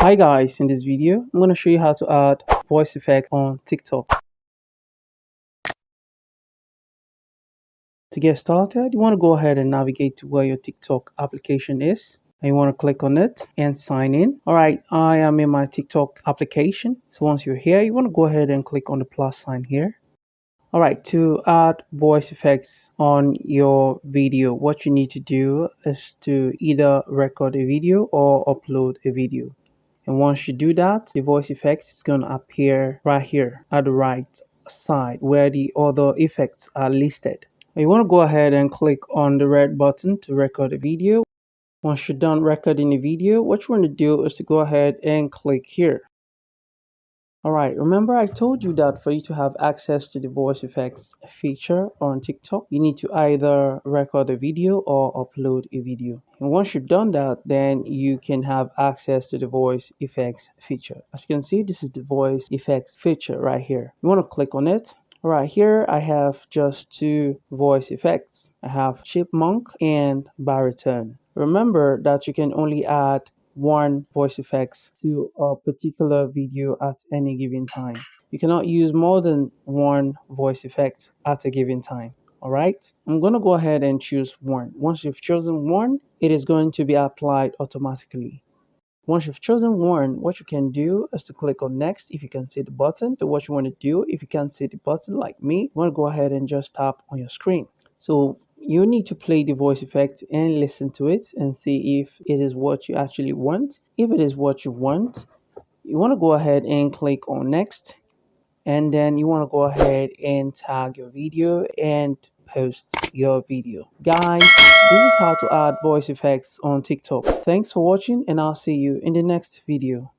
Hi guys, in this video, I'm going to show you how to add voice effects on TikTok. To get started, you want to go ahead and navigate to where your TikTok application is. And you want to click on it and sign in. Alright, I am in my TikTok application. So once you're here, you want to go ahead and click on the plus sign here. Alright, to add voice effects on your video, what you need to do is to either record a video or upload a video. And once you do that, the voice effects is going to appear right here at the right side where the other effects are listed. And you want to go ahead and click on the red button to record a video. Once you're done recording the video, what you want to do is to go ahead and click here. Alright, remember I told you that for you to have access to the voice effects feature on TikTok, you need to either record a video or upload a video. And once you've done that, then you can have access to the voice effects feature. As you can see, this is the voice effects feature right here. You want to click on it. Alright, here I have just two voice effects. I have chipmunk and baritone. Remember that you can only add one voice effects to a particular video at any given time. You cannot use more than one voice effect at a given time. Alright, I'm going to go ahead and choose one. Once you've chosen one, it is going to be applied automatically. Once you've chosen one, what you can do is to click on next if you can see the button. So what you want to do, if you can't see the button like me, you want to go ahead and just tap on your screen. So you need to play the voice effect and listen to it and see if it is what you actually want. If it is what you want, you want to go ahead and click on next, and then you want to go ahead and tag your video and post your video. Guys, this is how to add voice effects on TikTok. Thanks for watching, and I'll see you in the next video.